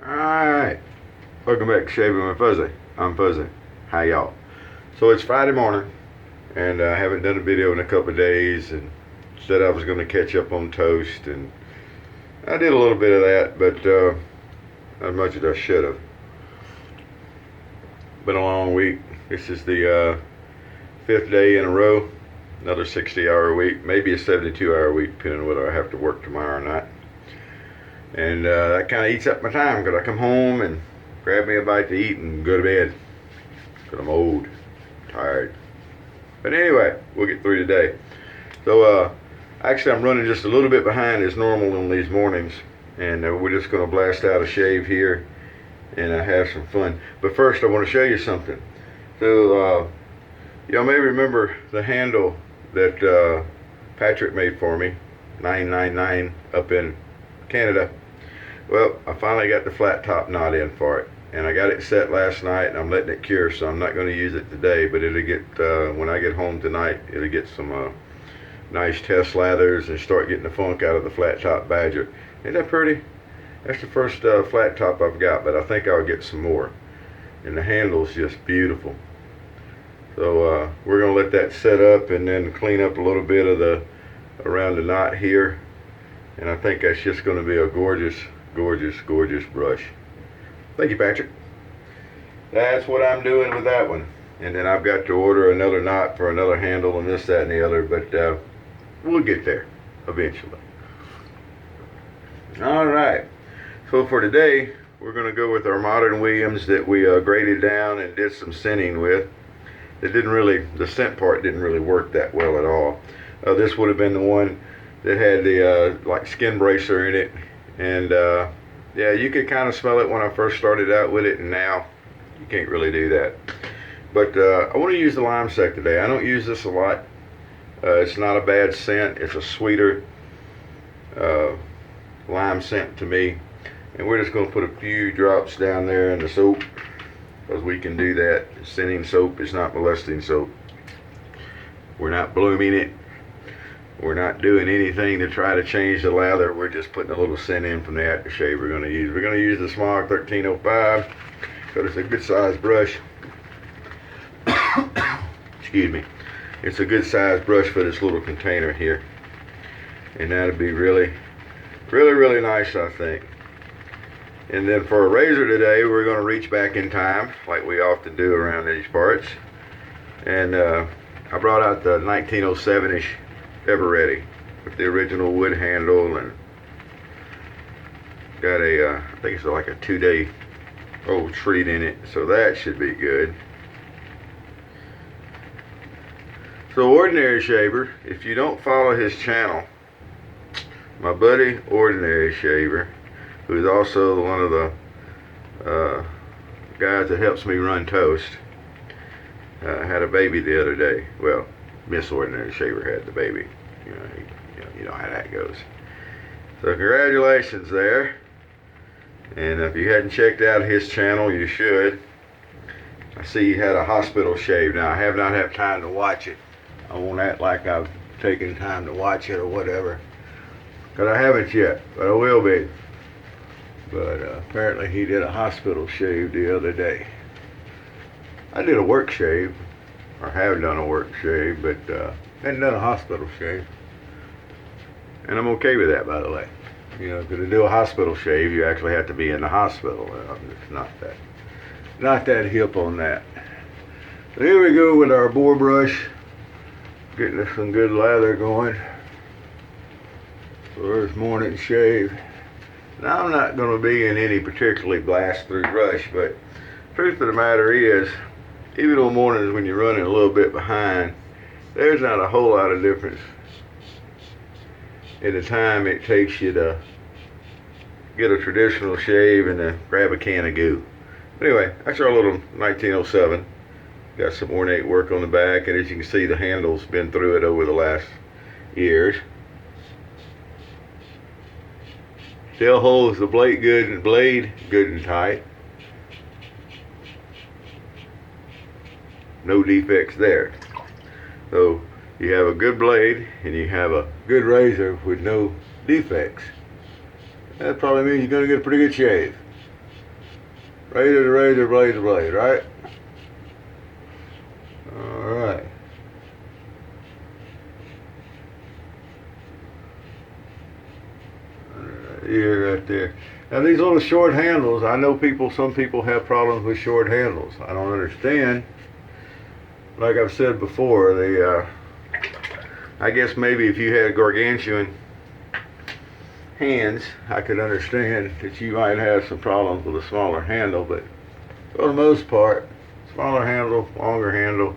Alright, welcome back to Shaving with Fuzzy. I'm Fuzzy. How y'all? So it's Friday morning, and I haven't done a video in a couple of days, and said I was going to catch up on Toast, and I did a little bit of that, but not as much as I should have. Been a long week. This is the 5th day in a row, another 60-hour week, maybe a 72-hour week, depending on whether I have to work tomorrow or not. And that kind of eats up my time because I come home and grab me a bite to eat and go to bed because I'm old, tired. But anyway, we'll get through today. So actually I'm running just a little bit behind as normal on these mornings, and we're just going to blast out a shave here and have some fun. But first I want to show you something. So y'all may remember the handle that Patrick made for me, 999 up in Canada. Well, I finally got the flat top knot in for it, and I got it set last night, and I'm letting it cure, so I'm not going to use it today, but it'll get, when I get home tonight, it'll get some nice test lathers and start getting the funk out of the flat top Badger. Isn't that pretty? That's the first flat top I've got, but I think I'll get some more. And the handle's just beautiful. So we're going to let that set up and then clean up a little bit of the around the knot here. And I think that's just going to be a gorgeous, gorgeous, gorgeous brush. Thank you, Patrick. That's what I'm doing with that one. And then I've got to order another knot for another handle and this, that, and the other. But we'll get there eventually. All right. So for today, we're going to go with our Modern Williams that we graded down and did some scenting with. It didn't really, the scent part didn't really work that well at all. This would have been the one that had the like skin bracer in it, and yeah, you could kind of smell it when I first started out with it, and now you can't really do that. But I want to use the lime sec today. I don't use this a lot. It's not a bad scent. It's a sweeter lime scent to me, and we're just going to put a few drops down there in the soap, because we can do that. Scenting soap is not molesting soap. We're not blooming it. We're not doing anything to try to change the lather. We're just putting a little scent in from the aftershave we're going to use. We're going to use the Smog 1305 because it's a good size brush. Excuse me. It's a good size brush for this little container here. And that'll be really, really, really nice, I think. And then for a razor today, we're going to reach back in time like we often do around these parts. And I brought out the 1907-ish Ever Ready with the original wood handle, and got a I think it's like a 2-day old treat in it, so that should be good. So Ordinary Shaver, if you don't follow his channel, my buddy Ordinary Shaver, who's also one of the guys that helps me run Toast, had a baby the other day. Well, Miss Ordinary Shaver had the baby. You know how that goes. So congratulations there. And if you hadn't checked out his channel, you should. I see he had a hospital shave. Now, I have not had time to watch it. I won't act like I've taken time to watch it or whatever, because I haven't yet, but I will be. But apparently he did a hospital shave the other day. I did a work shave, or have done a work shave, but hadn't done a hospital shave. And I'm okay with that, by the way. You know, because to do a hospital shave, you actually have to be in the hospital. I'm just not that hip on that. So here we go with our boar brush, getting some good lather going for this morning shave. Now, I'm not going to be in any particularly blast through rush, but truth of the matter is, even on mornings when you're running a little bit behind, there's not a whole lot of difference in the time it takes you to get a traditional shave and then grab a can of goo. Anyway, that's our little 1907. Got some ornate work on the back, and as you can see, the handle's been through it over the last years. Still holds the blade good and tight. No defects there. So you have a good blade and you have a good razor with no defects. That probably means you're going to get a pretty good shave. Razor to razor, blade to blade, right? Alright. Here, right there. Now these little short handles, I know some people have problems with short handles. I don't understand. Like I've said before, I guess maybe if you had gargantuan hands, I could understand that you might have some problems with a smaller handle, but for the most part, smaller handle, longer handle,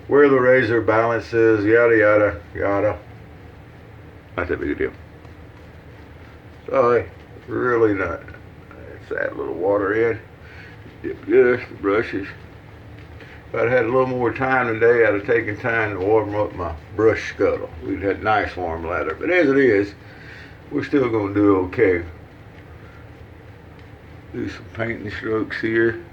where the razor balance is, yada yada yada, not that big a deal. Sorry, really not. It's that little water in. Dip this, the brushes. If I'd had a little more time today, I'd have taken time to warm up my brush scuttle. We'd had nice warm lather, but as it is, we're still gonna do okay. Do some painting strokes here.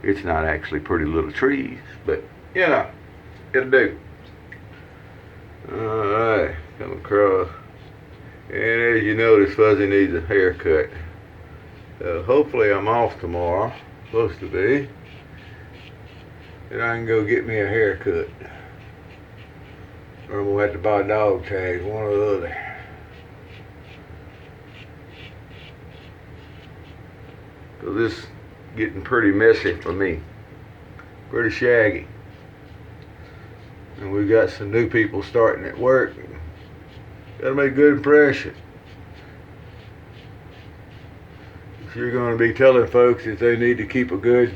It's not actually pretty little trees, but you know, it'll do. Alright, come across. And as you notice, Fuzzy needs a haircut. Hopefully I'm off tomorrow, supposed to be, and I can go get me a haircut. Or I'm gonna have to buy dog tags, one or the other. So this is getting pretty messy for me, pretty shaggy. And we got some new people starting at work. Gotta make a good impression. If you're gonna be telling folks that they need to keep a good,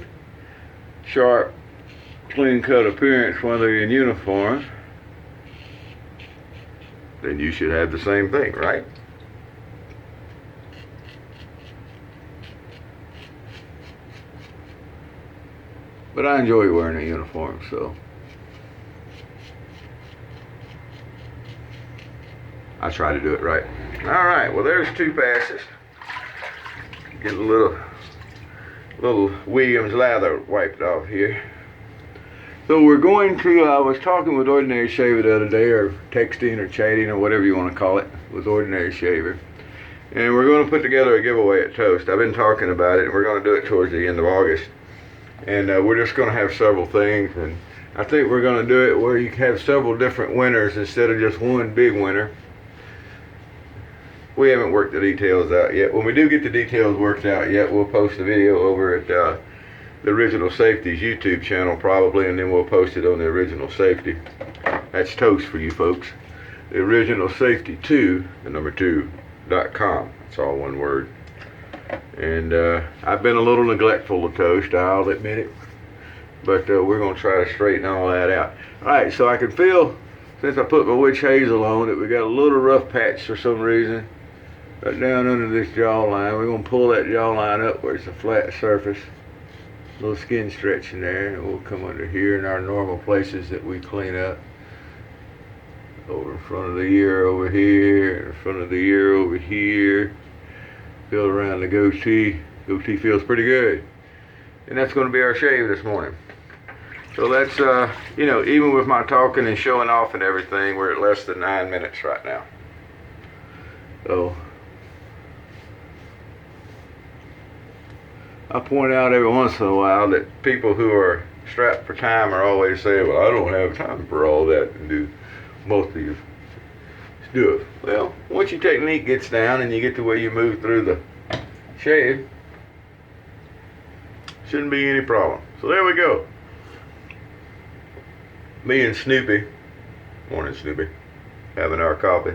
sharp, clean cut appearance when they're in uniform, then you should have the same thing, right? But I enjoy wearing a uniform, so I try to do it right. Alright, well there's 2 passes. Get a little Williams lather wiped off here. So we're going to, I was talking with Ordinary Shaver the other day, or texting or chatting or whatever you want to call it, with Ordinary Shaver. And we're going to put together a giveaway at TOST. I've been talking about it, and we're going to do it towards the end of August. And we're just going to have several things, and I think we're going to do it where you have several different winners instead of just one big winner. We haven't worked the details out yet. When we do get the details worked out yet, we'll post a video over at the Original Safety's YouTube channel probably, and then we'll post it on the Original Safety. That's TOST for you folks. The Original Safety 2, the number 2.com. It's all one word. And I've been a little neglectful of TOST, I'll admit it. But we're going to try to straighten all that out. Alright, so I can feel, since I put my witch hazel on, that we got a little rough patch for some reason. Right down under this jawline. We're going to pull that jawline up where it's a flat surface. A little skin stretch in there, and we'll come under here in our normal places that we clean up. Over in front of the ear over here, in front of the ear over here. Feel around the goatee. Goatee feels pretty good. And that's going to be our shave this morning. So that's, you know, even with my talking and showing off and everything, we're at less than 9 minutes right now. So I point out every once in a while that people who are strapped for time are always saying, well, I don't have time for all that and do most of your stuff. Well, once your technique gets down and you get the way you move through the shave, shouldn't be any problem. So there we go. Me and Snoopy, morning Snoopy, having our coffee.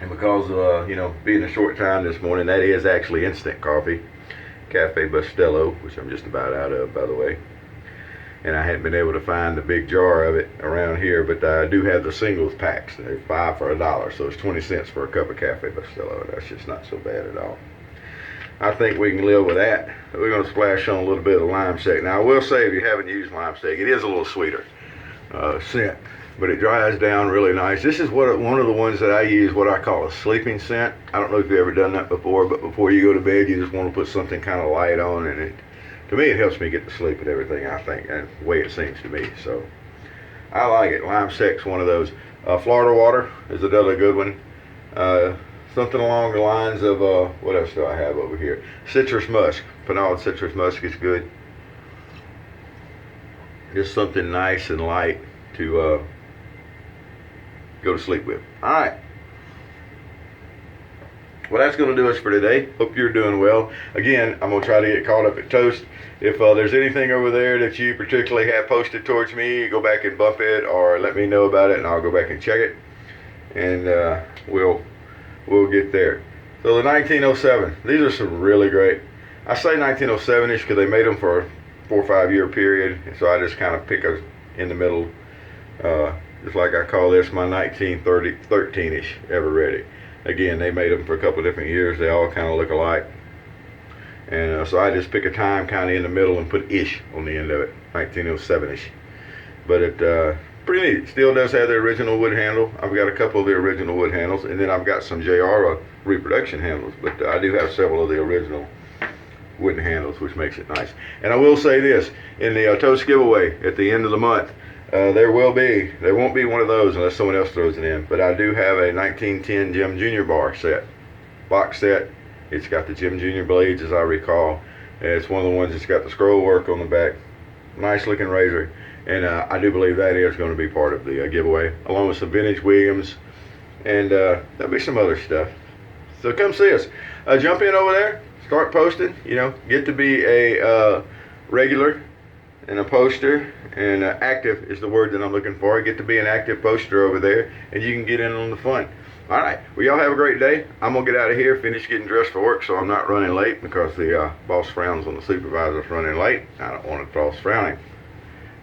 And because of, you know, being a short time this morning, that is actually instant coffee. Cafe Bustelo, which I'm just about out of, by the way. And I hadn't been able to find the big jar of it around here, but I do have the singles packs. They're 5 for $1, so it's 20 cents for a cup of Cafe Bustelo. That's just not so bad at all. I think we can live with that. We're going to splash on a little bit of lime sec. Now, I will say, if you haven't used lime sec, it is a little sweeter scent, but it dries down really nice. This is one of the ones that I use, what I call a sleeping scent. I don't know if you've ever done that before, but before you go to bed, you just want to put something kind of light on, and it, to me, it helps me get to sleep and everything, I think, and the way it seems to me. So I like it. Lime sec's one of those. Florida water is another good one. something along the lines of, what else do I have over here? Citrus musk. Phenol citrus musk is good. Just something nice and light to go to sleep with. All right. Well, that's going to do us for today. Hope you're doing well. Again, I'm going to try to get caught up at Toast. If there's anything over there that you particularly have posted towards me, go back and bump it or let me know about it, and I'll go back and check it. And we'll get there. So the 1907, these are some really great. I say 1907-ish because they made them for a 4 or 5 year period. So I just kind of pick a in the middle. Just like I call this my 1913-ish ever ready. Again, they made them for a couple of different years. They all kind of look alike. And so I just pick a time kind of in the middle and put ish on the end of it, 1907-ish. But it pretty neat. It still does have the original wood handle. I've got a couple of the original wood handles, and then I've got some JR reproduction handles. But I do have several of the original wooden handles, which makes it nice. And I will say this, in the Toast giveaway at the end of the month, there won't be one of those unless someone else throws it in, but I do have a 1910 Jim Jr. bar set, box set. It's got the Jim Jr. blades, as I recall. And it's one of the ones that's got the scroll work on the back. Nice looking razor. And I do believe that is going to be part of the giveaway, along with some vintage Williams, and there'll be some other stuff. So come see us. Jump in over there, start posting, get to be a regular and a poster, and active is the word that I'm looking for. Get to be an active poster over there, and you can get in on the fun. All right, well, y'all have a great day. I'm going to get out of here, finish getting dressed for work so I'm not running late, because the boss frowns on the supervisor's running late. I don't want the boss frowning.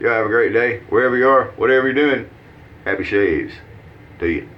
Y'all have a great day, wherever you are, whatever you're doing. Happy shaves to you.